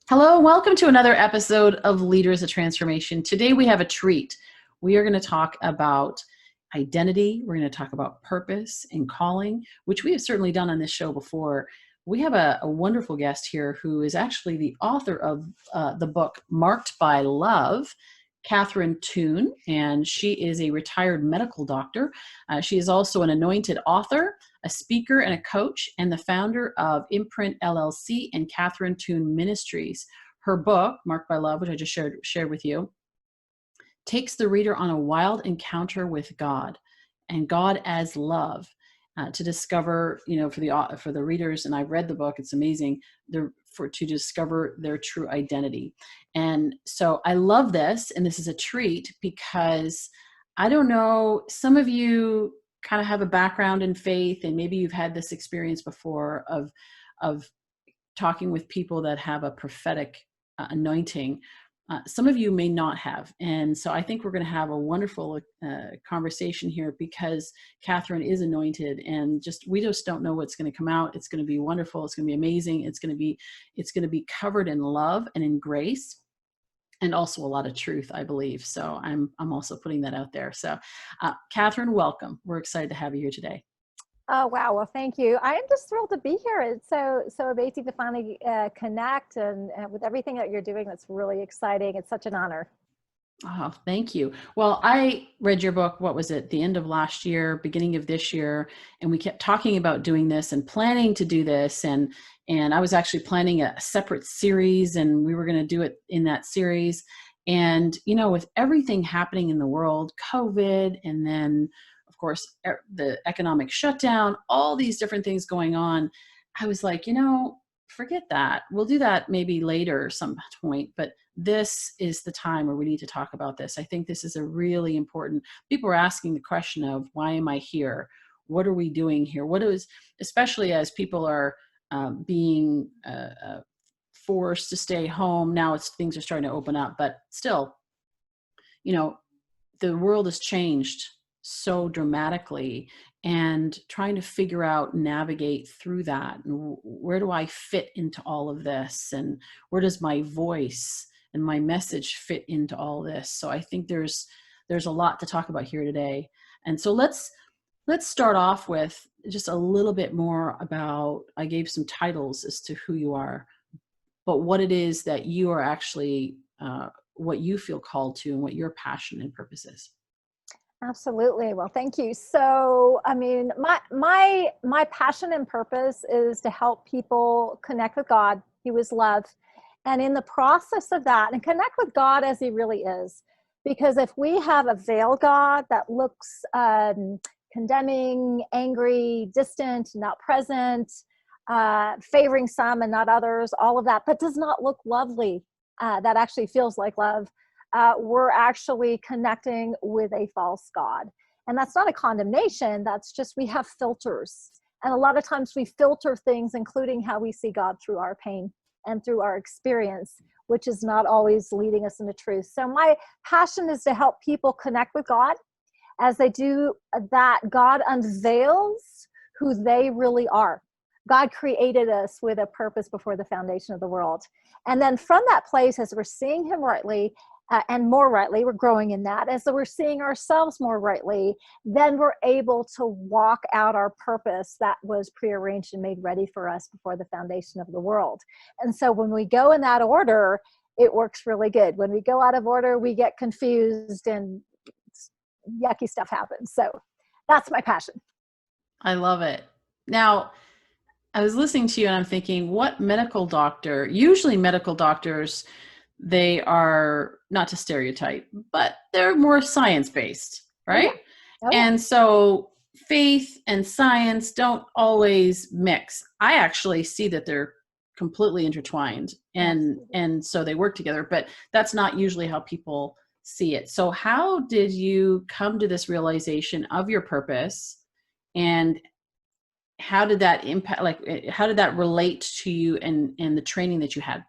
Hello, welcome to another episode of Leaders of Transformation. Today we have a treat. We are going to talk about identity. We're going to talk about purpose and calling, which we have certainly done on this show before. We have a wonderful guest here who is actually the author of the book Marked by Love, Catherine Toon, and she is a retired medical doctor. She is also an anointed author, a speaker, and a coach, and the founder of Imprint LLC and Catherine Toon Ministries. Her book, Marked by Love, which I just shared with you, takes the reader on a wild encounter with God and God as love, to discover, for the readers, and I've read the book, it's amazing, to discover their true identity. And so I love this, and this is a treat because I don't know, some of you kind of have a background in faith, and maybe you've had this experience before of talking with people that have a prophetic anointing. Some of you may not have. And so I think we're going to have a wonderful conversation here because Catherine is anointed, and we just don't know what's going to come out. It's going to be wonderful. It's going to be amazing. It's going to be covered in love and in grace, and also a lot of truth, I believe. So I'm also putting that out there. So Catherine, welcome. We're excited to have you here today. Oh, wow. Well, thank you. I am just thrilled to be here. It's so amazing to finally connect and with everything that you're doing. That's really exciting. It's such an honor. Oh, thank you. Well, I read your book, what was it, the end of last year, beginning of this year, and we kept talking about doing this and planning to do this. And I was actually planning a separate series, and we were going to do it in that series. And, with everything happening in the world, COVID, and then, of course, the economic shutdown, all these different things going on, I was like, forget that. We'll do that maybe later some point, but this is the time where we need to talk about this. I think this is a really important, people are asking the question of, why am I here? What are we doing here? Especially as people are being forced to stay home. Now things are starting to open up, but still, the world has changed so dramatically, and trying to figure out, navigate through that. And where do I fit into all of this? And where does my voice and my message fit into all this? So I think there's a lot to talk about here today. And so let's start off with just a little bit more about, I gave some titles as to who you are, but what it is that you are actually, what you feel called to, and what your passion and purpose is. Absolutely. Well, thank you. So, I mean, my passion and purpose is to help people connect with God. He was love. And in the process of that, and connect with God as he really is. Because if we have a veiled God that looks condemning, angry, distant, not present, favoring some and not others, all of that does not look lovely, that actually feels like love, we're actually connecting with a false God. And that's not a condemnation. That's just, we have filters. And a lot of times we filter things, including how we see God, through our pain and through our experience, which is not always leading us into truth. So my passion is to help people connect with God. As they do that, God unveils who they really are. God created us with a purpose before the foundation of the world. And then from that place, as we're seeing him rightly, and more rightly, we're growing in that. As we're seeing ourselves more rightly, then we're able to walk out our purpose that was prearranged and made ready for us before the foundation of the world. And so when we go in that order, it works really good. When we go out of order, we get confused and yucky stuff happens. So that's my passion. I love it. Now, I was listening to you and I'm thinking, what medical doctor, usually medical doctors, they are, not to stereotype, but they're more science-based, right? Oh, yeah. Oh, yeah. And so faith and science don't always mix. I actually see that they're completely intertwined, and so they work together, but that's not usually how people see it. So how did you come to this realization of your purpose, and how did that impact, like, how did that relate to you and the training that you had?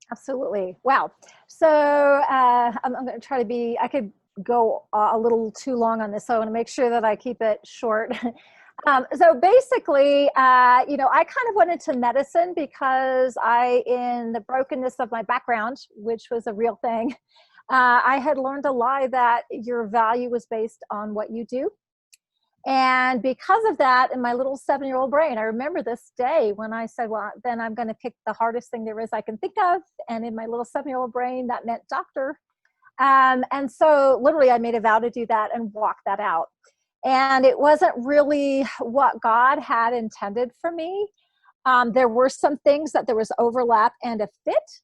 Absolutely. Wow. So I'm going to try to be, I could go a little too long on this, so I want to make sure that I keep it short. So basically, I kind of went into medicine because in the brokenness of my background, which was a real thing, I had learned a lie that your value was based on what you do. And because of that, in my little 7-year-old brain, I remember this day when I said, well, then I'm going to pick the hardest thing there is I can think of. And in my little 7-year-old brain, that meant doctor. And so literally I made a vow to do that and walk that out. And it wasn't really what God had intended for me. There were some things that there was overlap and a fit.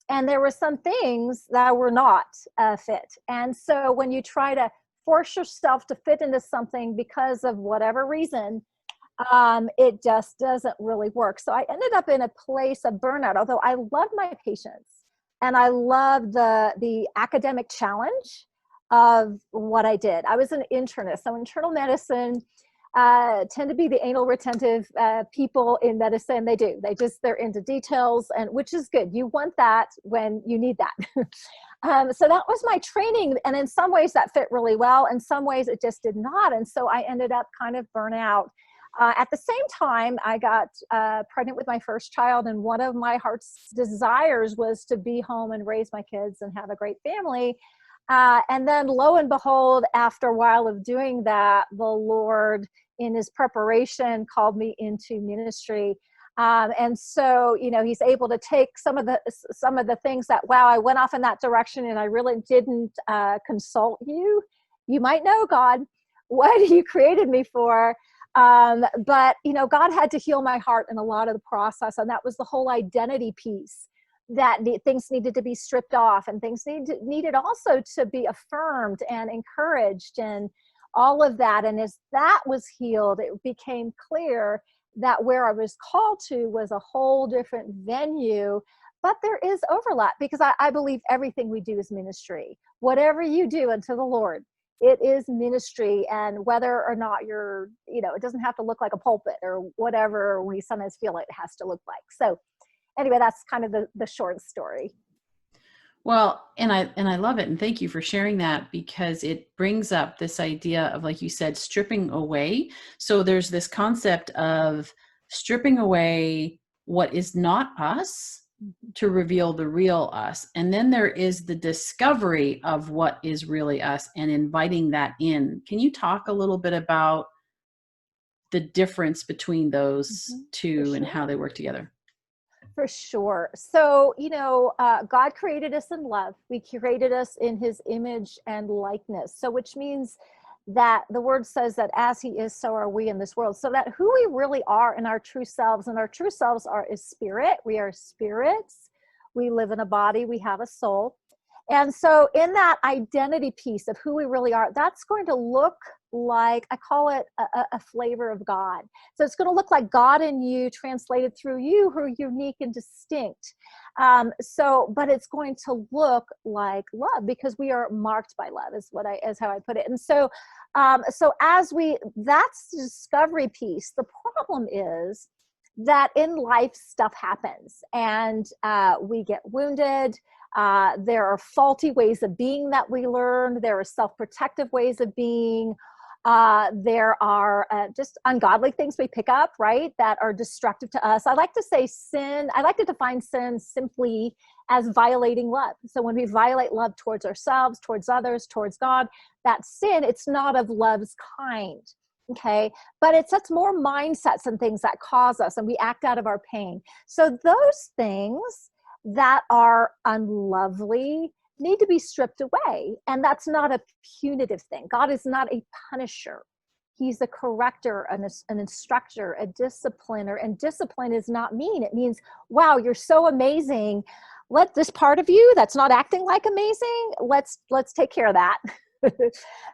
And there were some things that were not a fit. And so when you try to force yourself to fit into something because of whatever reason, it just doesn't really work. So I ended up in a place of burnout, although I love my patients and I love the academic challenge of what I did. I was an internist. So internal medicine tend to be the anal retentive people in medicine. They're into details, and which is good. You want that when you need that. So that was my training. And in some ways that fit really well. In some ways it just did not. And so I ended up kind of burnt out. At the same time, I got pregnant with my first child. And one of my heart's desires was to be home and raise my kids and have a great family. And then lo and behold, after a while of doing that, the Lord in his preparation called me into ministry. And so, he's able to take some of the things that, wow, I went off in that direction and I really didn't consult you. You might know, God, what you created me for. But, God had to heal my heart in a lot of the process. And that was the whole identity piece, that things needed to be stripped off and things needed also to be affirmed and encouraged and all of that. And as that was healed, it became clear that where I was called to was a whole different venue. But there is overlap because I believe everything we do is ministry. Whatever you do unto the Lord, it is ministry. And whether or not it doesn't have to look like a pulpit or whatever we sometimes feel it has to look like. So anyway, that's kind of the short story. Well, and I love it. And thank you for sharing that, because it brings up this idea of, like you said, stripping away. So there's this concept of stripping away what is not us to reveal the real us. And then there is the discovery of what is really us and inviting that in. Can you talk a little bit about the difference between those two and how they work together? For sure. So, God created us in love. We created us in his image and likeness. So, which means that the word says that as he is, so are we in this world. So that who we really are in our true selves, and our true selves is spirit. We are spirits. We live in a body. We have a soul. And so in that identity piece of who we really are, that's going to look like, I call it a flavor of God. So it's going to look like God in you translated through you, who are unique and distinct. But it's going to look like love because we are marked by love is how I put it. And so that's the discovery piece. The problem is that in life stuff happens and we get wounded. There are faulty ways of being that we learn. There are self-protective ways of being. There are just ungodly things we pick up, right, that are destructive to us. I like to say sin. I like to define sin simply as violating love. So when we violate love towards ourselves, towards others, towards God, that sin, it's not of love's kind. Okay. But it sets more mindsets and things that cause us, and we act out of our pain. So those things that are unlovely need to be stripped away. And that's not a punitive thing. God is not a punisher. He's a corrector, an instructor, a discipliner. And discipline is not mean. It means, wow, you're so amazing. Let this part of you that's not acting like amazing, let's take care of that.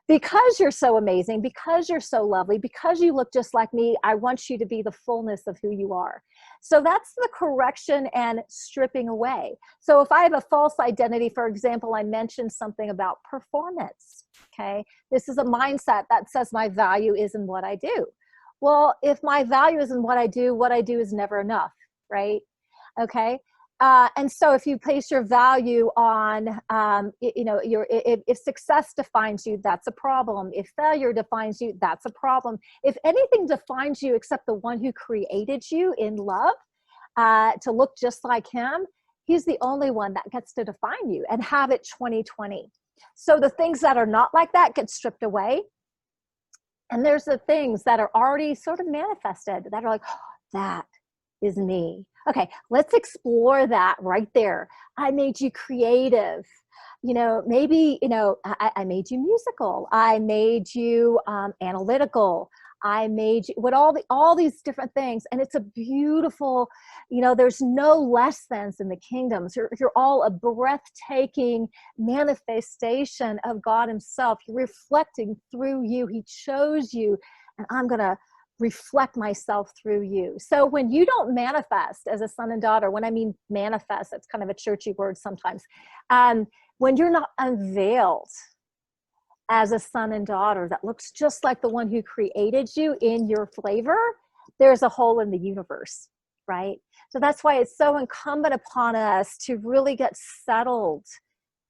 Because you're so amazing, because you're so lovely, because you look just like me, I want you to be the fullness of who you are. So that's the correction and stripping away. So if I have a false identity, for example, I mentioned something about performance. Okay. This is a mindset that says my value is in what I do. Well, if my value is in what I do is never enough, right? Okay. And so if you place your value on, if success defines you, that's a problem. If failure defines you, that's a problem. If anything defines you except the one who created you in love, to look just like him, he's the only one that gets to define you and have it 2020. So the things that are not like that get stripped away. And there's the things that are already sort of manifested that are like, oh, that is me. Okay, let's explore that right there. I made you creative. Maybe, I made you musical. I made you analytical. I made you all these different things. And it's a beautiful, there's no less thans in the kingdoms. You're all a breathtaking manifestation of God himself. You're reflecting through you. He chose you, and I'm going to reflect myself through you. So when you don't manifest as a son and daughter, when I mean manifest, it's kind of a churchy word sometimes. When you're not unveiled as a son and daughter that looks just like the one who created you in your flavor, there's a hole in the universe, right? So that's why it's so incumbent upon us to really get settled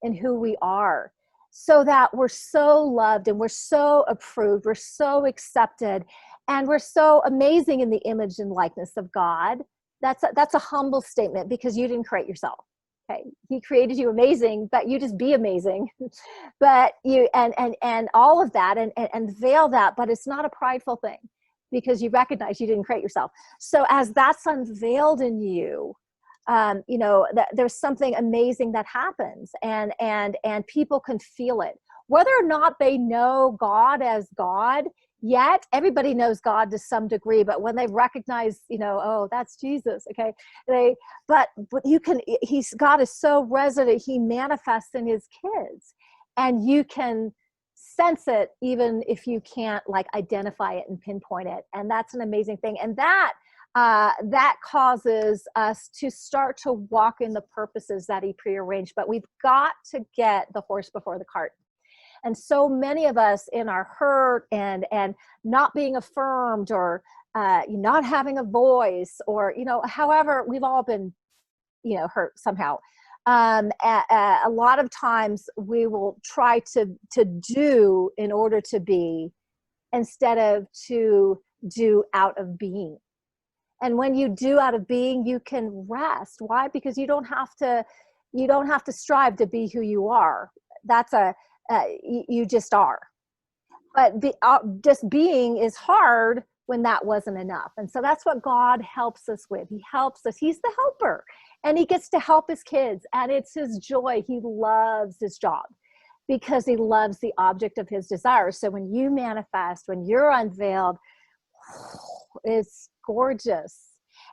in who we are, so that we're so loved and we're so approved, we're so accepted, and we're so amazing in the image and likeness of God. That's a humble statement, because you didn't create yourself. Okay, he created you amazing, but you just be amazing. But you and all of that and veil that, but it's not a prideful thing, because you recognize you didn't create yourself. So as that's unveiled in you, that there's something amazing that happens, and people can feel it, whether or not they know God as God. Yet everybody knows God to some degree, but when they recognize, oh, that's Jesus, okay, but God is so resident, he manifests in his kids, and you can sense it even if you can't like identify it and pinpoint it. And that's an amazing thing. And that causes us to start to walk in the purposes that he prearranged. But we've got to get the horse before the cart. And so many of us in our hurt and not being affirmed, or not having a voice, or, however, we've all been, hurt somehow. A lot of times we will try to do in order to be, instead of to do out of being. And when you do out of being, you can rest. Why? Because you don't have to strive to be who you are. You just are. But just being is hard when that wasn't enough. And so that's what God helps us with. He helps us. He's the helper, and he gets to help his kids, and it's his joy. He loves his job because he loves the object of his desire. So when you manifest, when you're unveiled, it's gorgeous.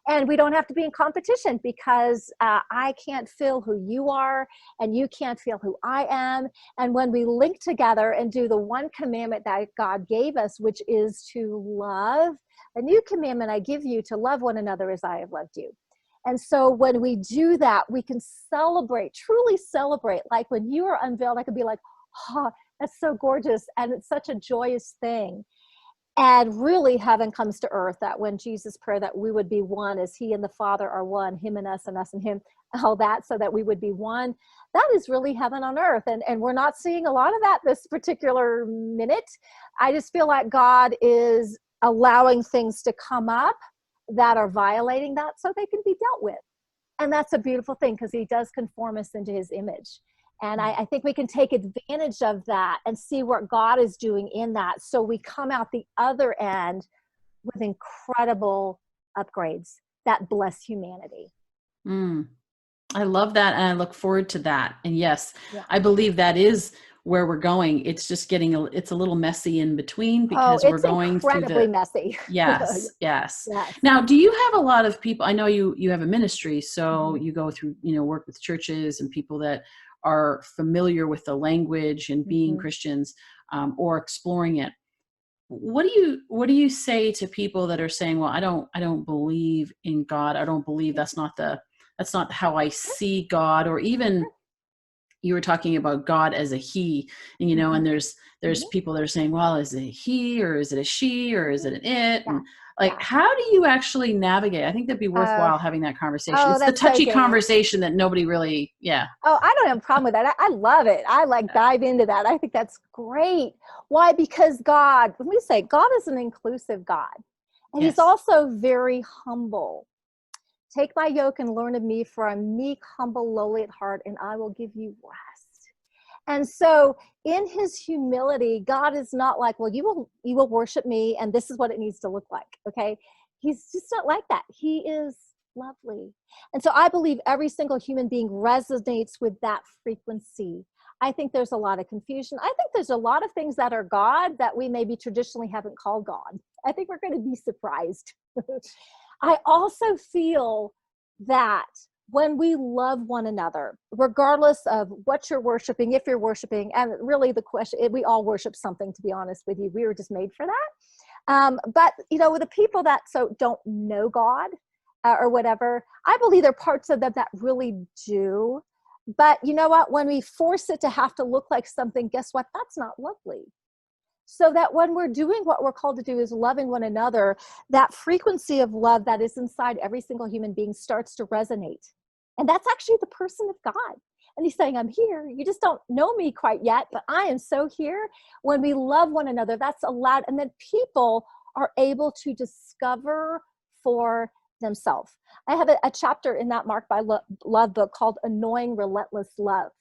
And we don't have to be in competition, because I can't feel who you are, and you can't feel who I am. And when we link together and do the one commandment that God gave us, which is to love, a new commandment I give you, to love one another as I have loved you. And so when we do that, we can celebrate, truly celebrate. Like when you are unveiled, I could be like, oh, that's so gorgeous. And it's such a joyous thing. And really heaven comes to earth, that when Jesus prayed that we would be one as he and the Father are one, him and us and him, all that, so that we would be one. That is really heaven on earth. And we're not seeing a lot of that this particular minute. I just feel like God is allowing things to come up that are violating that, so they can be dealt with. And that's a beautiful thing, because he does conform us into his image. And I think we can take advantage of that and see what God is doing in that. So we come out the other end with incredible upgrades that bless humanity. I love that. And I look forward to that. And yes, Yeah. I believe that is where we're going. It's just it's a little messy in between, because we're going through incredibly messy. Yes. Now, do you have a lot of people? I know you have a ministry, so you go through, work with churches and people that are familiar with the language and being Christians, or exploring it. What do you say to people that are saying, well, I don't believe in God. I don't believe that's not how I see God. Or even you were talking about God as a he, and, and there's people that are saying, well, is it a he, or is it a she, or is it an it? Yeah. Like, Yeah. how do you actually navigate? I think that'd be Uh, worthwhile having that conversation. oh, It's the that's so touchy good. conversation that nobody really, yeah. Oh, I don't have a problem with that. I love it. I like dive into that. I think that's great. Why? Because God, when we say God is an inclusive God, and he's Yes. also very humble. Take my yoke and learn of me, for I'm meek, humble, lowly at heart, and I will give you rest. And so in his humility, God is not like, well, you will worship me and this is what it needs to look like. Okay. He's just not like that. He is lovely. And so I believe every single human being resonates with that frequency. I think there's a lot of confusion. I think there's a lot of things that are God that we maybe traditionally haven't called God. I think we're going to be surprised. I also feel that when we love one another, regardless of what you're worshiping, if you're worshiping, and really the question, we all worship something, to be honest with you. We were just made for that. But, with the people that don't know God or whatever, I believe there are parts of them that really do. But you know what? When we force it to have to look like something, guess what? That's not lovely. So that when we're doing what we're called to do is loving one another, that frequency of love that is inside every single human being starts to resonate. And that's actually the person of God. And he's saying, I'm here. You just don't know me quite yet, but I am so here. When we love one another, that's allowed. And then people are able to discover for themselves. I have a chapter in that Mark by Love book called Annoying Relentless Love.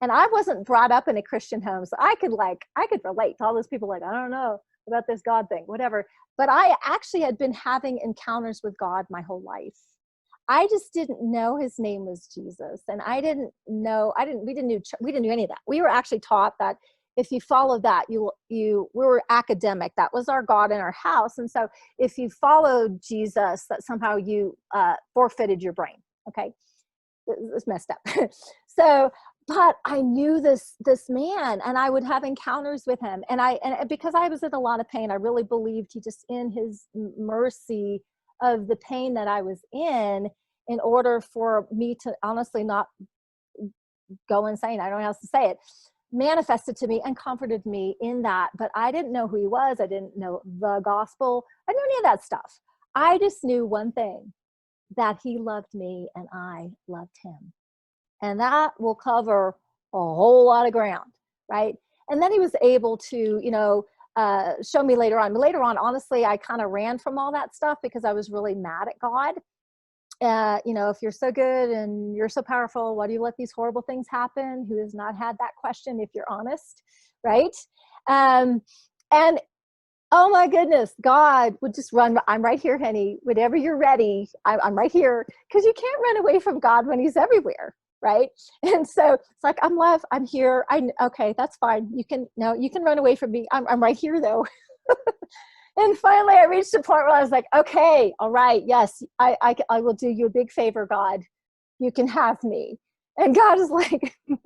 And I wasn't brought up in a Christian home, so I could relate to all those people like, I don't know about this God thing, whatever. But I actually had been having encounters with God my whole life. I just didn't know his name was Jesus. And we didn't do any of that. We were actually taught that if you follow that, we were academic. That was our God in our house. And so if you followed Jesus, that somehow you forfeited your brain. Okay. It's messed up. So, but I knew this man, and I would have encounters with him, and because I was in a lot of pain, I really believed he just, in his mercy of the pain that I was in order for me to honestly not go insane, I don't know how else to say it, manifested to me and comforted me in that. But I didn't know who he was. I didn't know the gospel. I didn't know any of that stuff. I just knew one thing, that he loved me and I loved him. And that will cover a whole lot of ground, right? And then he was able to, show me later on. Later on, honestly, I kind of ran from all that stuff because I was really mad at God. If you're so good and you're so powerful, why do you let these horrible things happen? Who has not had that question, if you're honest, right? And oh my goodness, God would just run. I'm right here, honey. Whenever you're ready, I'm right here. Because you can't run away from God when he's everywhere, right? And so it's like, I'm love, I'm here. Okay, that's fine. You can run away from me. I'm right here though. And finally I reached a point where I was like, okay, all right, yes, I will do you a big favor, God. You can have me. And God is like, he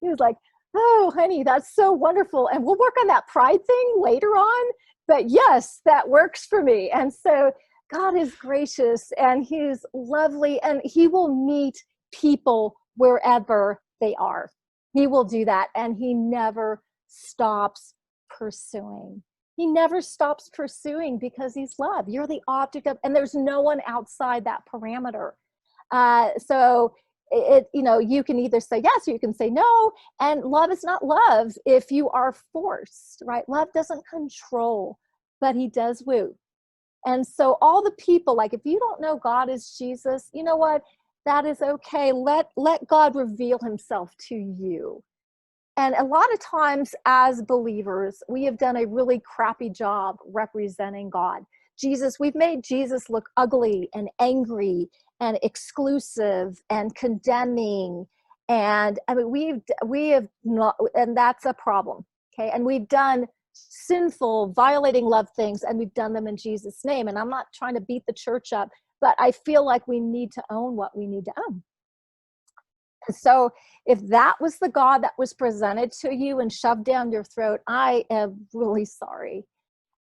was like, oh, honey, that's so wonderful. And we'll work on that pride thing later on. But yes, that works for me. And so God is gracious and he's lovely, and he will meet people wherever they are. He will do that. And he never stops pursuing. He never stops pursuing because he's love. You're the object of, and there's no one outside that parameter. So you can either say yes or you can say no. And love is not love if you are forced, right? Love doesn't control, but he does woo. And so all the people, like, if you don't know God is Jesus, you know what? That is okay. Let God reveal himself to you. And a lot of times as believers, we have done a really crappy job representing God. We've made Jesus look ugly and angry and exclusive and condemning. And I mean, we have not, and that's a problem. Okay. And we've done sinful, violating love things, and we've done them in Jesus' name. And I'm not trying to beat the church up, but I feel like we need to own what we need to own. So if that was the God that was presented to you and shoved down your throat, I am really sorry.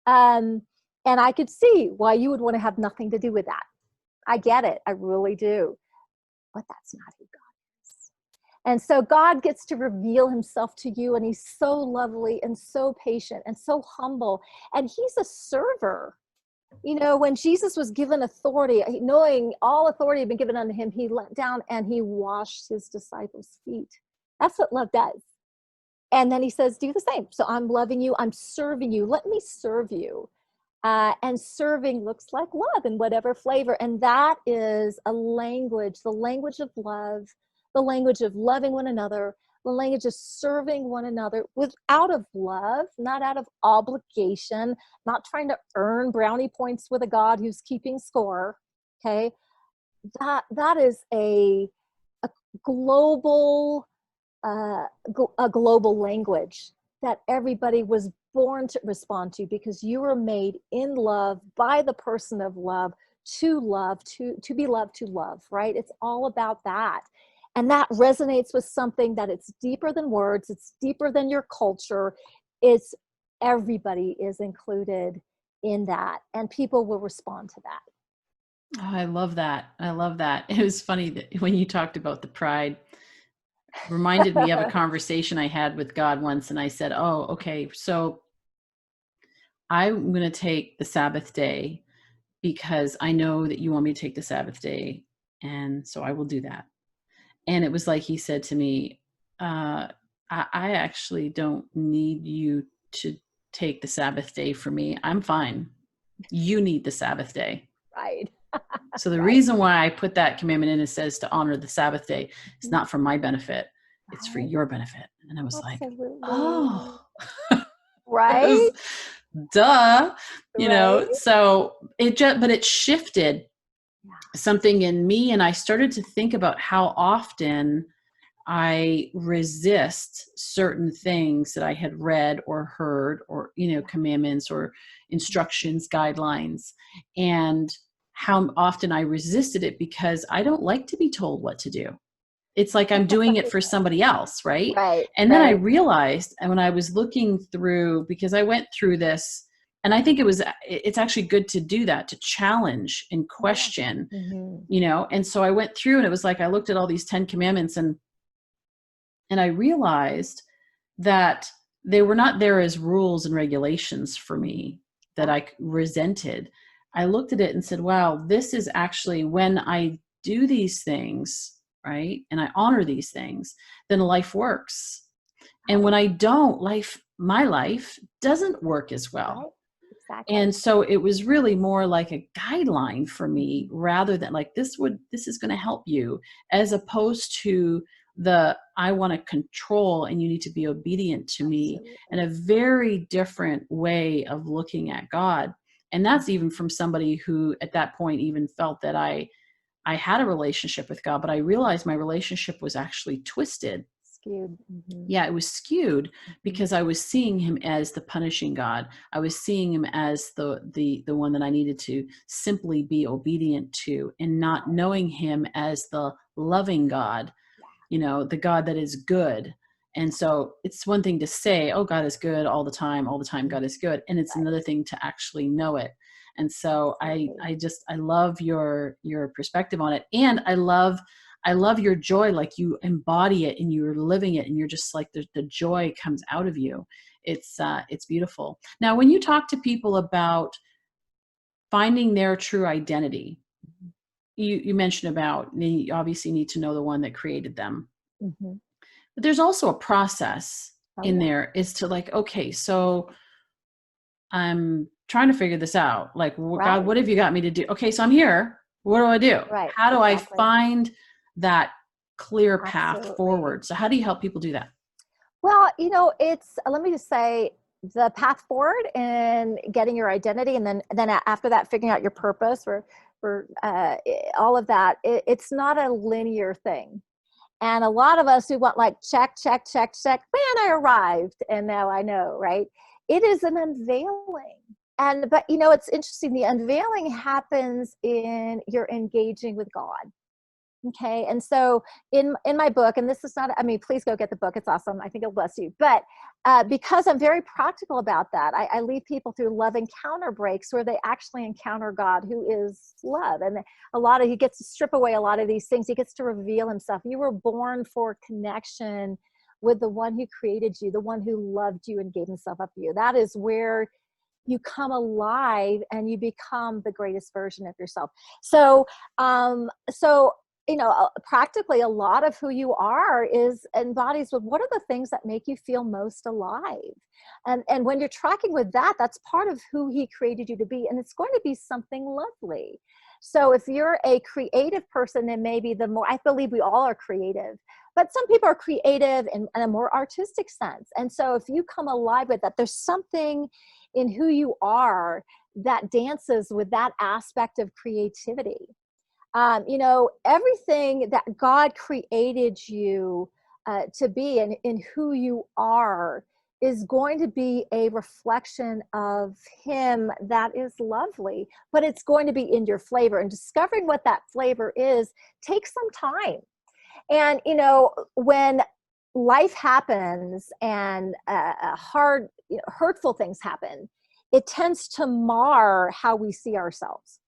And I could see why you would want to have nothing to do with that. I get it. I really do. But that's not who God is. And so God gets to reveal himself to you, and he's so lovely and so patient and so humble. And he's a server. You know, when Jesus was given authority, knowing all authority had been given unto him, he let down and he washed his disciples' feet. That's what love does. And then he says, do the same. So I'm loving you. I'm serving you. Let me serve you. And serving looks like love in whatever flavor. And that is a language, the language of love, the language of loving one another, the language of serving one another out of love, not out of obligation, not trying to earn brownie points with a God who's keeping score. Okay. That is a global, a global language that everybody was born to respond to, because you were made in love by the person of love, to love, to be loved, to love, right? It's all about that. And that resonates with something that it's deeper than words. It's deeper than your culture. It's everybody is included in that, and people will respond to that. Oh, I love that. I love that. It was funny that when you talked about the pride, reminded me of a conversation I had with God once. And I said, oh, okay, so I'm going to take the Sabbath day because I know that you want me to take the Sabbath day. And so I will do that. And it was like he said to me, I actually don't need you to take the Sabbath day for me. I'm fine. You need the Sabbath day. Right. So the Right. reason why I put that commandment in, it says to honor the Sabbath day, is not for my benefit. It's for your benefit. And I was Absolutely. like, oh, Right. duh, Right. so but it shifted something in me. And I started to think about how often I resist certain things that I had read or heard, or, commandments or instructions, guidelines, and how often I resisted it because I don't like to be told what to do. It's like I'm doing it for somebody else, right? Right. And then I realized, and when I was looking through, because I went through this, and I think it's actually good to do that, to challenge and question, and so I went through, and it was like I looked at all these 10 commandments, and I realized that they were not there as rules and regulations for me that I resented. I looked at it and said, wow, this is actually when I do these things, right? And I honor these things, then life works. And when I don't, my life doesn't work as well. Right. Exactly. And so it was really more like a guideline for me, rather than like, this is going to help you, as opposed to I want to control and you need to be obedient to me, and a very different way of looking at God. And that's even from somebody who at that point even felt that I had a relationship with God, but I realized my relationship was actually twisted. Skewed. Yeah, it was skewed because I was seeing him as the punishing God. I was seeing him as the one that I needed to simply be obedient to, and not knowing him as the loving God, the God that is good. And so it's one thing to say, oh, God is good all the time, God is good. And it's another thing to actually know it. And so I love your perspective on it. And I love your joy, like you embody it and you're living it, and you're just like the joy comes out of you. It's beautiful. Now, when you talk to people about finding their true identity, you mentioned about, you obviously need to know the one that created them. But there's also a process in there, is to like, okay, so I'm trying to figure this out. Like, God, what have you got me to do? Okay, so I'm here. What do I do? Right. How do I find that clear path forward? So how do you help people do that? Well, let me just say, the path forward and getting your identity, and then after that, figuring out your purpose for all of that. It's not a linear thing. And a lot of us who want like check, check, check, check, man, I arrived and now I know, right? It is an unveiling. But it's interesting. The unveiling happens in you're engaging with God. Okay. And so in my book, and this is not, please go get the book. It's awesome. I think it'll bless you. But because I'm very practical about that, I lead people through love encounter breaks where they actually encounter God, who is love. And he gets to strip away a lot of these things. He gets to reveal himself. You were born for connection with the one who created you, the one who loved you and gave himself up for you. That is where you come alive and you become the greatest version of yourself. So, practically a lot of who you are is embodies with what are the things that make you feel most alive. And when you're tracking with that, that's part of who he created you to be. And it's going to be something lovely. So if you're a creative person, then maybe I believe we all are creative, but some people are creative in a more artistic sense. And so if you come alive with that, there's something in who you are that dances with that aspect of creativity. Everything that God created you to be and in who you are is going to be a reflection of him that is lovely, but it's going to be in your flavor, and discovering what that flavor is takes some time. And, when life happens and hard, hurtful things happen, it tends to mar how we see ourselves.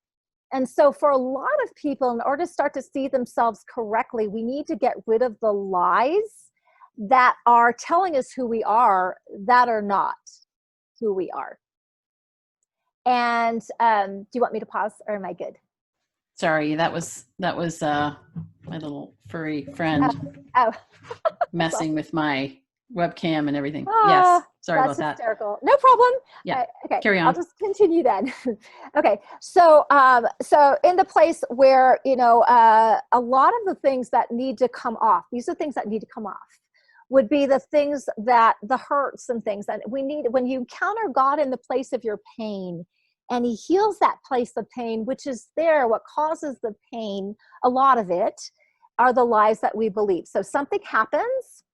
And so for a lot of people, in order to start to see themselves correctly, we need to get rid of the lies that are telling us who we are that are not who we are. And do you want me to pause, or am I good? Sorry, that was my little furry friend messing with my webcam and everything. Yes, sorry about that. That's hysterical. No problem. Yeah. Okay. Carry on. I'll just continue then. Okay. So, in the place where a lot of the things that need to come off, these are things that need to come off, would be the things that the hurts and things that we need. When you encounter God in the place of your pain, and he heals that place of pain, which is there, what causes the pain, a lot of it are the lies that we believe. So something happens.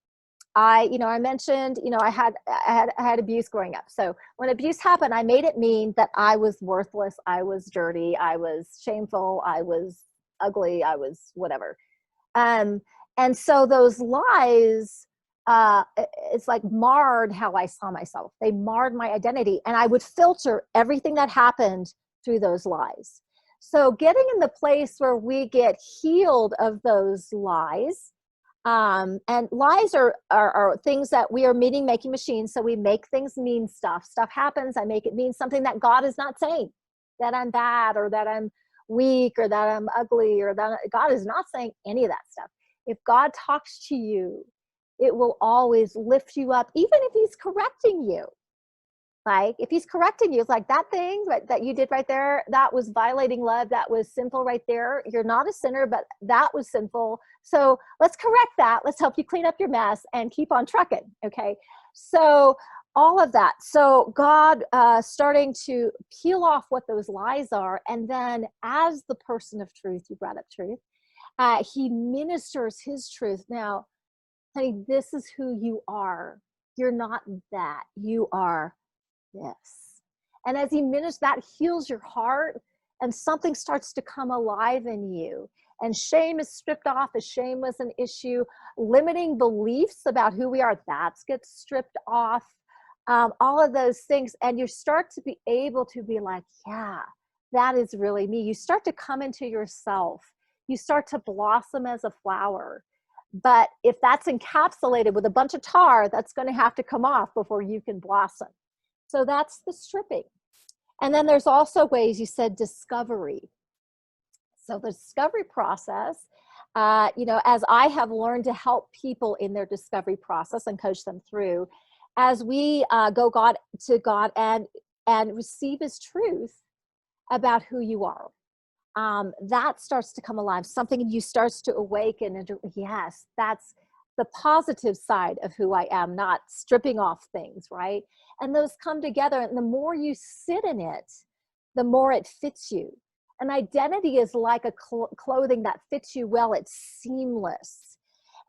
I mentioned, I had abuse growing up. So when abuse happened, I made it mean that I was worthless, I was dirty, I was shameful, I was ugly, I was whatever. And so those lies, it's like marred how I saw myself. They marred my identity, and I would filter everything that happened through those lies. So getting in the place where we get healed of those lies, and lies are things that we are making machines. So we make things mean stuff. Stuff happens. I make it mean something that God is not saying, that I'm bad or that I'm weak or that I'm ugly, or that God is not saying any of that stuff. If God talks to you, it will always lift you up, even if he's correcting you. Like if he's correcting you, it's like that thing that you did right there, that was violating love. That was sinful right there. You're not a sinner, but that was sinful. So let's correct that. Let's help you clean up your mess and keep on trucking. Okay. So all of that. So God starting to peel off what those lies are. And then as the person of truth, you brought up truth, he ministers his truth. Now, honey, this is who you are. You're not that. You are this. And as he ministers, that heals your heart, and something starts to come alive in you. And shame is stripped off, as shame was an issue. Limiting beliefs about who we are, that gets stripped off. All of those things. And you start to be able to be like, yeah, that is really me. You start to come into yourself. You start to blossom as a flower. But if that's encapsulated with a bunch of tar, that's going to have to come off before you can blossom. So that's the stripping. And then there's also ways, you said discovery. So the discovery process, as I have learned to help people in their discovery process and coach them through, as we go to God and receive his truth about who you are, that starts to come alive. Something in you starts to awaken, and yes, that's the positive side of who I am, not stripping off things, right? And those come together, and the more you sit in it, the more it fits you. An identity is like a clothing that fits you well. It's seamless.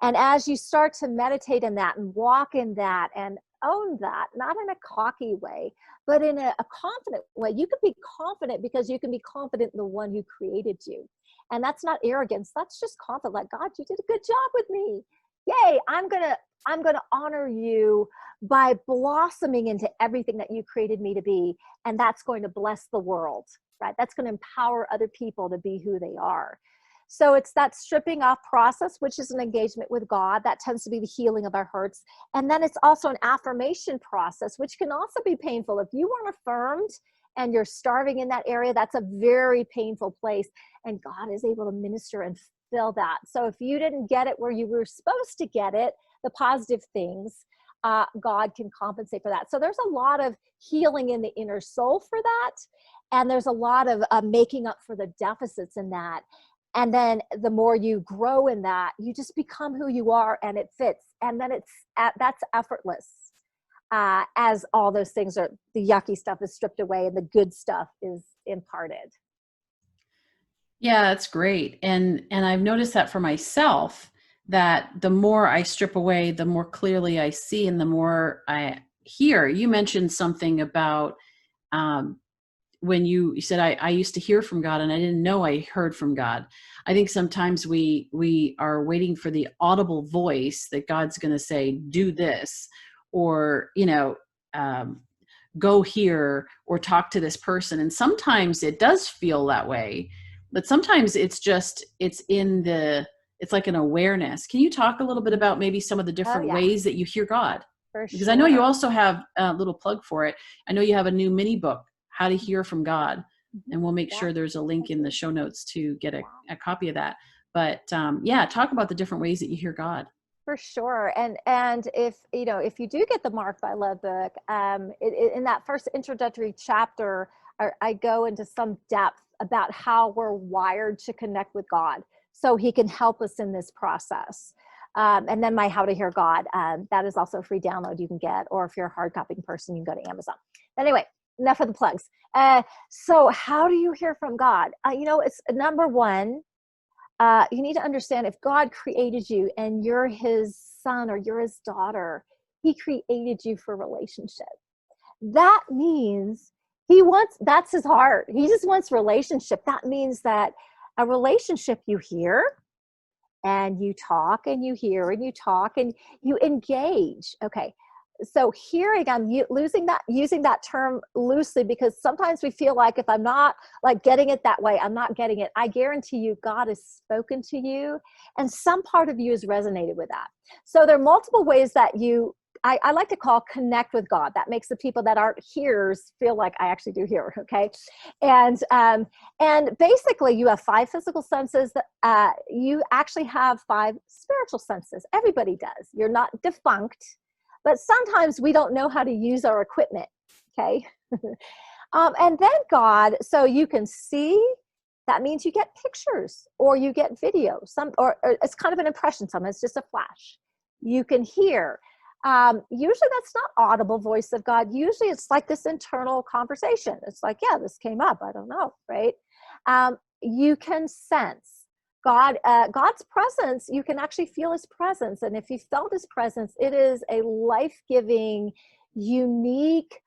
And as you start to meditate in that and walk in that and own that, not in a cocky way, but in a confident way. You can be confident because you can be confident in the one who created you. And that's not arrogance. That's just confident. Like, God, you did a good job with me. Yay, I'm gonna honor you by blossoming into everything that you created me to be. And that's going to bless the world, right? That's going to empower other people to be who they are. So it's that stripping off process, which is an engagement with God. That tends to be the healing of our hurts. And then it's also an affirmation process, which can also be painful. If you weren't affirmed and you're starving in that area, that's a very painful place. And God is able to minister and fill that. So if you didn't get it where you were supposed to get it, the positive things, God can compensate for that. So there's a lot of healing in the inner soul for that. And there's a lot of making up for the deficits in that. And then the more you grow in that, you just become who you are and it fits. And then that's effortless. As all those things are, the yucky stuff is stripped away and the good stuff is imparted. Yeah, that's great. And I've noticed that for myself, that the more I strip away, the more clearly I see and the more I hear. You mentioned something about when you said, I used to hear from God and I didn't know I heard from God. I think sometimes we are waiting for the audible voice that God's going to say, do this, or, go here or talk to this person. And sometimes it does feel that way, but sometimes it's like an awareness. Can you talk a little bit about maybe some of the different ways that you hear God? Because I know you also have a little plug for it. I know you have a new mini book, How to Hear from God. And we'll make sure there's a link in the show notes to get a copy of that. But talk about the different ways that you hear God. For sure. And if you do get the Marked by Love book, in that first introductory chapter, I go into some depth about how we're wired to connect with God so he can help us in this process. And then my How to Hear God, that is also a free download you can get, or if you're a hard copying person, you can go to Amazon. Anyway, enough of the plugs. So how do you hear from God? It's number one, you need to understand, if God created you and you're his son or you're his daughter, he created you for relationship. That means that's his heart. He just wants relationship. That means that a relationship, you hear and you talk and you hear and you talk and you engage. Okay. So hearing, I'm using that term loosely because sometimes we feel like if I'm not like getting it that way, I'm not getting it. I guarantee you God has spoken to you and some part of you has resonated with that. So there are multiple ways that I like to call connect with God. That makes the people that aren't hearers feel like I actually do hear, okay? And basically you have 5 physical senses. You actually have 5 spiritual senses. Everybody does. You're not defunct. But sometimes we don't know how to use our equipment, okay? And then God, so you can see, that means you get pictures or you get video, or it's kind of an impression, sometimes it's just a flash. You can hear. Usually that's not audible voice of God. Usually it's like this internal conversation. It's like, yeah, this came up, I don't know, right? You can sense. God's presence, you can actually feel his presence. And if you felt his presence, it is a life-giving, unique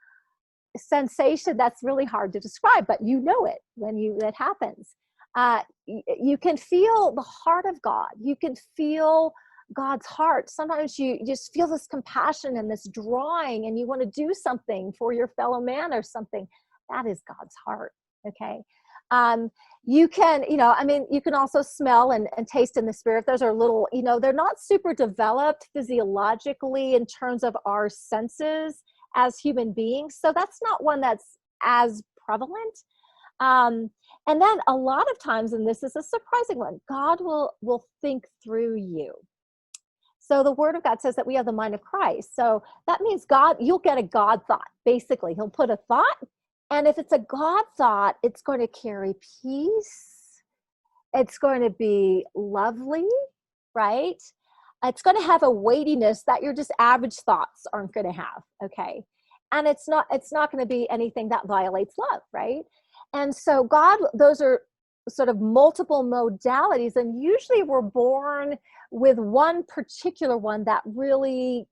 sensation that's really hard to describe, but you know it when it happens. You can feel the heart of God. You can feel God's heart. Sometimes you just feel this compassion and this drawing and you want to do something for your fellow man or something. That is God's heart, okay? You can, you can also smell and taste in the spirit. Those are little, they're not super developed physiologically in terms of our senses as human beings. So that's not one that's as prevalent. And then a lot of times, and this is a surprising one, God will think through you. So the word of God says that we have the mind of Christ. So that means you'll get a God thought. Basically, he'll put a thought. And if it's a God thought, it's going to carry peace. It's going to be lovely, right? It's going to have a weightiness that your just average thoughts aren't going to have, okay? And it's not going to be anything that violates love, right? And so those are sort of multiple modalities, and usually we're born with one particular one that really,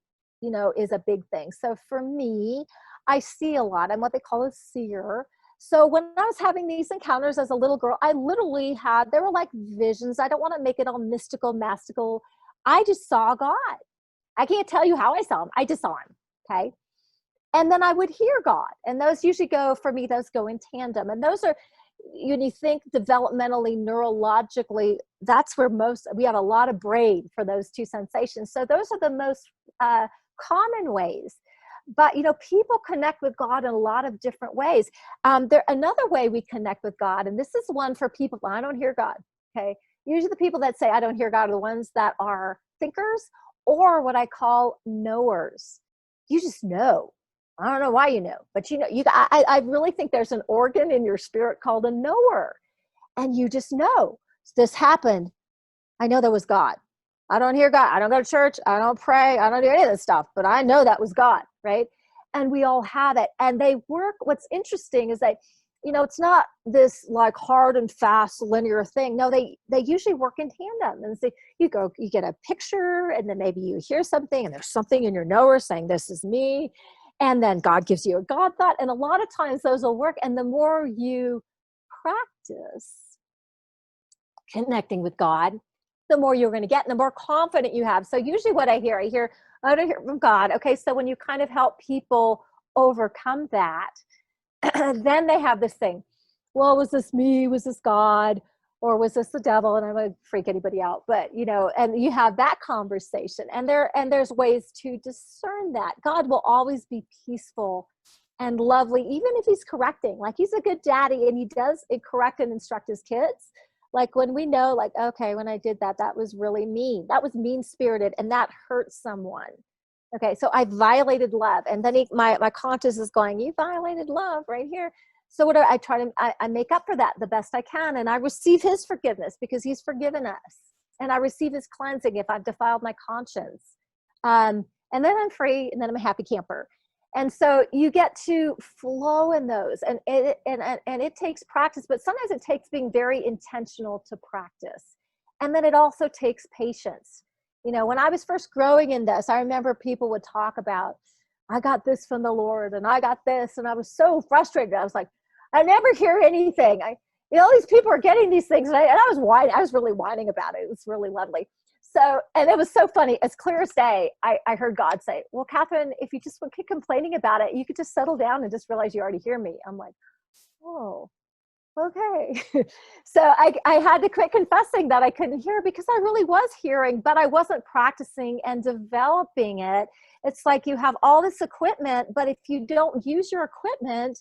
is a big thing. So for me, I see a lot. I'm what they call a seer. So when I was having these encounters as a little girl, I literally they were like visions. I don't want to make it all mystical, mastical. I just saw God. I can't tell you how I saw him. I just saw him, okay? And then I would hear God. And those usually those go in tandem. And those are, when you think developmentally, neurologically, that's where we have a lot of brain for those two sensations. So those are the most common ways. But, people connect with God in a lot of different ways. Another way we connect with God, and this is one for people, I don't hear God, okay? Usually the people that say, I don't hear God, are the ones that are thinkers, or what I call knowers. You just know. I don't know why you know, but I really think there's an organ in your spirit called a knower. And you just know, this happened. I know that was God. I don't hear God. I don't go to church. I don't pray. I don't do any of this stuff, but I know that was God, right? And we all have it. And they work. What's interesting is that, it's not this like hard and fast linear thing. No, they usually work in tandem. And so you get a picture, and then maybe you hear something, and there's something in your knower saying, this is me. And then God gives you a God thought. And a lot of times those will work. And the more you practice connecting with God, the more you're going to get, and the more confident you have. So usually what I hear, I don't hear from God. Okay, so when you kind of help people overcome that, then they have this thing. Well, was this me? Was this God? Or was this the devil? And I'm going to freak anybody out. But, and you have that conversation. And there's ways to discern that. God will always be peaceful and lovely, even if he's correcting. Like, he's a good daddy, and he does correct and instruct his kids. Like, when we know, like, okay, when I did that, that was really mean. That was mean-spirited, and that hurt someone. Okay, so I violated love. And then my conscience is going, you violated love right here. So what do I try to, I make up for that the best I can. And I receive his forgiveness because he's forgiven us. And I receive his cleansing if I've defiled my conscience. And then I'm free, and then I'm a happy camper. And so you get to flow in those, and it takes practice, but sometimes it takes being very intentional to practice. And then it also takes patience. When I was first growing in this, I remember people would talk about, I got this from the Lord, and I got this, and I was so frustrated. I was like, I never hear anything. All these people are getting these things, and I was whining. I was really whining about it. It was really lovely. So, and it was so funny. As clear as day, I heard God say, well, Catherine, if you just would keep complaining about it, you could just settle down and just realize you already hear me. I'm like, oh, okay. So I had to quit confessing that I couldn't hear, because I really was hearing, but I wasn't practicing and developing it. It's like you have all this equipment, but if you don't use your equipment,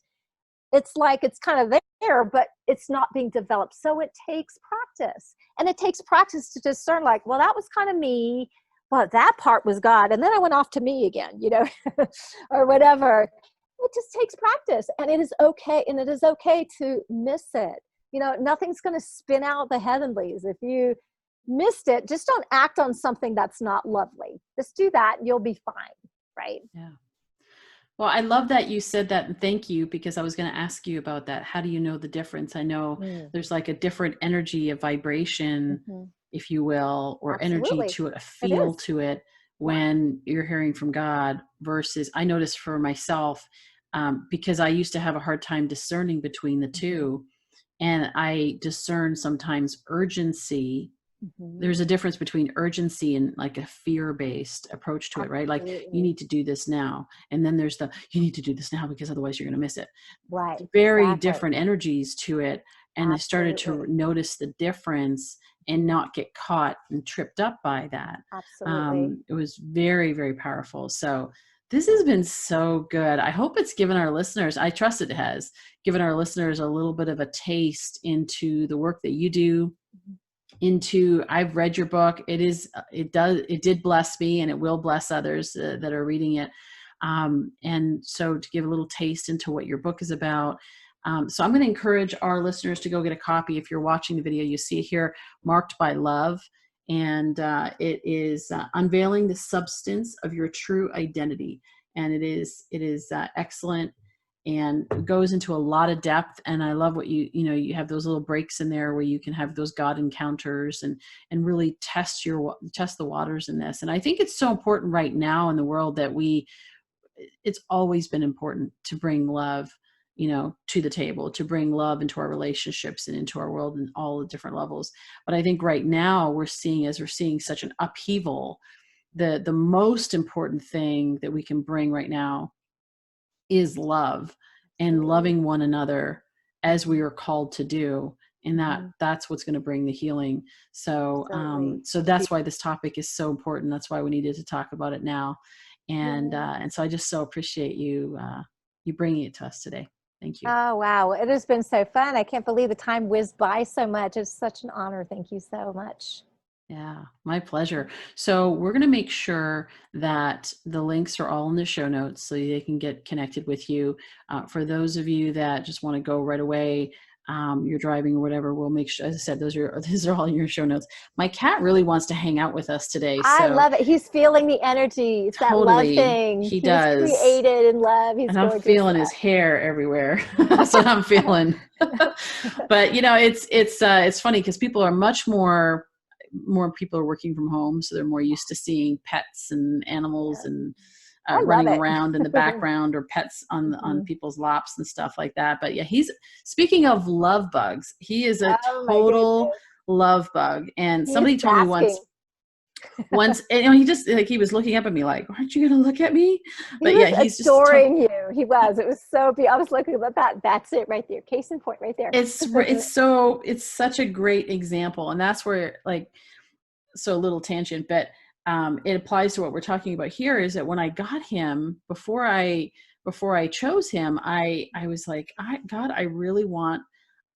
it's like it's kind of there, but it's not being developed. So it takes practice. And it takes practice to discern, like, well, that was kind of me, but that part was God. And then I went off to me again, or whatever. It just takes practice, and it is okay. And it is okay to miss it. Nothing's going to spin out the heavenlies. If you missed it, just don't act on something that's not lovely. Just do that, and you'll be fine. Right? Yeah. Well, I love that you said that, and thank you, because I was going to ask you about that. How do you know the difference? I know there's like a different energy, a vibration, if you will, or Absolutely. energy to it, a feel to it when you're hearing from God versus, I noticed for myself, because I used to have a hard time discerning between the two, and I discern sometimes urgency. There's a difference between urgency and like a fear-based approach to it, right? Like, you need to do this now. And then there's you need to do this now because otherwise you're going to miss it. Right. Very different energies to it. And I started to Absolutely. notice the difference and not get caught and tripped up by that. Absolutely. It was very, very powerful. So this has been so good. I hope it's given our listeners, I trust it has, given our listeners a little bit of a taste into the work that you do, I've read your book. It did bless me, and it will bless others that are reading it. And so to give a little taste into what your book is about. So I'm going to encourage our listeners to go get a copy. If you're watching the video, you see it here, Marked by Love. And it is unveiling the substance of your true identity. And it is excellent, and goes into a lot of depth. And I love what you have those little breaks in there where you can have those God encounters and really test the waters in this. And I think it's so important right now in the world that it's always been important to bring love, to the table, to bring love into our relationships and into our world and all the different levels. But I think right now we're seeing such an upheaval, the most important thing that we can bring right now is love, and loving one another as we are called to do. And that's what's going to bring the healing. So, so that's why this topic is so important. That's why we needed to talk about it now. And so I just so appreciate you bringing it to us today. Thank you. Oh, wow. It has been so fun. I can't believe the time whizzed by so much. It's such an honor. Thank you so much. Yeah, my pleasure. So we're going to make sure that the links are all in the show notes so they can get connected with you. For those of you that just want to go right away, you're driving or whatever, we'll make sure, as I said, those are all in your show notes. My cat really wants to hang out with us today. I love it. He's feeling the energy. It's totally, that love thing. He does. Created in love. He's and I'm feeling his hair everywhere. That's what I'm feeling. But it's funny because people are more people are working from home, so they're more used to seeing pets and animals and running around in the background, or pets on people's laps and stuff like that. But yeah, he's, speaking of love bugs, he is a total love bug. And somebody told me once, and he just he was looking up at me like, aren't you going to look at me? But he's adoring you. It was so beautiful. I was looking at that. That's it right there. Case in point right there. It's such a great example. And that's where, so a little tangent, but it applies to what we're talking about here, is that when I got him, before I chose him, I was like, God, I really want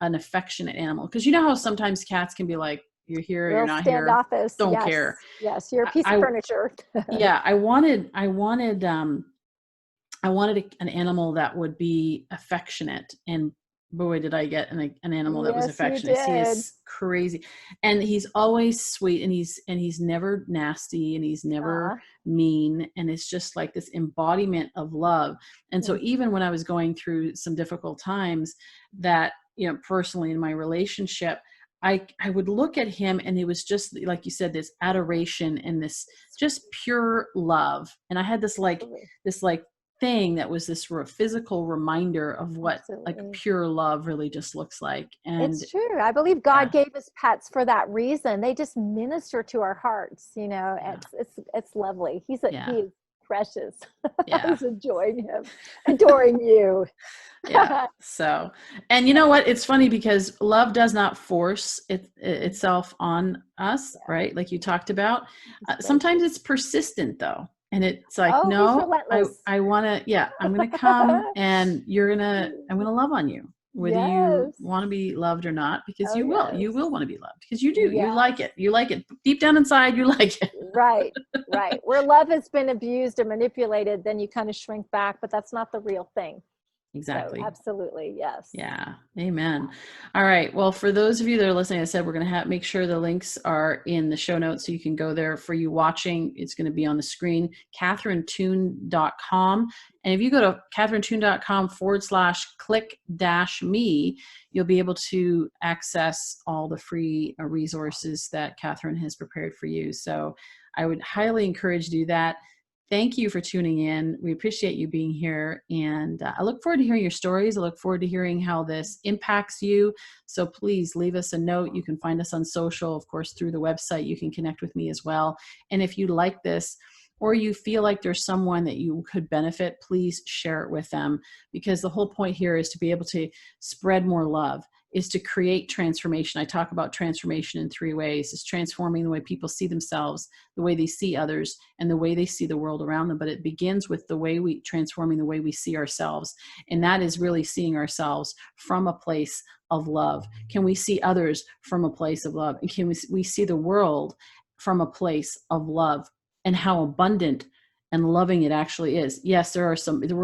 an affectionate animal. Because you know how sometimes cats can be like, you're here, you're not here, don't care. Yes, you're a piece of furniture. Yeah, I wanted an animal that would be affectionate, and boy, did I get an animal that was affectionate. He is crazy, and he's always sweet, and he's never nasty, and he's never mean, and it's just like this embodiment of love. And so even when I was going through some difficult times, that personally in my relationship, I would look at him, and it was just like you said, this adoration and this just pure love. And I had this thing that was this physical reminder of what pure love really just looks like. And it's true. I believe God gave us pets for that reason. They just minister to our hearts. It's lovely. He is precious. I was enjoying him, adoring you. Yeah. So, and you know what? It's funny because love does not force itself on us, right? Like you talked about. Sometimes it's persistent though. And it's like, no, I want to, I'm going to come and I'm going to love on you, whether you want to be loved or not, because you will want to be loved, because you do, you like it deep down inside, you like it. Right. Where love has been abused or manipulated, then you kind of shrink back, but that's not the real thing. Exactly. So, absolutely. Yes. Yeah. Amen. All right. Well, for those of you that are listening, I said, we're going to make sure the links are in the show notes so you can go there. For you watching, it's going to be on the screen, CatherineToon.com. And if you go to CatherineToon.com/click-me, you'll be able to access all the free resources that Catherine has prepared for you. So I would highly encourage you to do that. Thank you for tuning in. We appreciate you being here. And I look forward to hearing your stories. I look forward to hearing how this impacts you. So please leave us a note. You can find us on social, of course, through the website. You can connect with me as well. And if you like this, or you feel like there's someone that you could benefit, please share it with them. Because the whole point here is to be able to spread more love, is to create transformation. I talk about transformation in 3 ways. It's transforming the way people see themselves, the way they see others, and the way they see the world around them. But it begins with transforming the way we see ourselves. And that is really seeing ourselves from a place of love. Can we see others from a place of love? And can we see the world from a place of love, and how abundant and loving it actually is? Yes, we're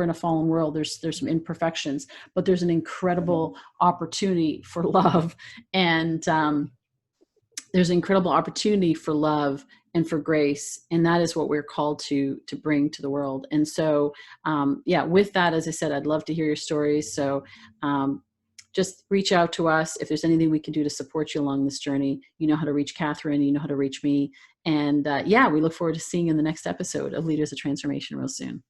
in a fallen world. There's some imperfections, but there's an incredible opportunity for love. And there's an incredible opportunity for love and for grace. And that is what we're called to bring to the world. And so, with that, as I said, I'd love to hear your stories. So just reach out to us. If there's anything we can do to support you along this journey, you know how to reach Catherine, you know how to reach me. And we look forward to seeing you in the next episode of Leaders of Transformation real soon.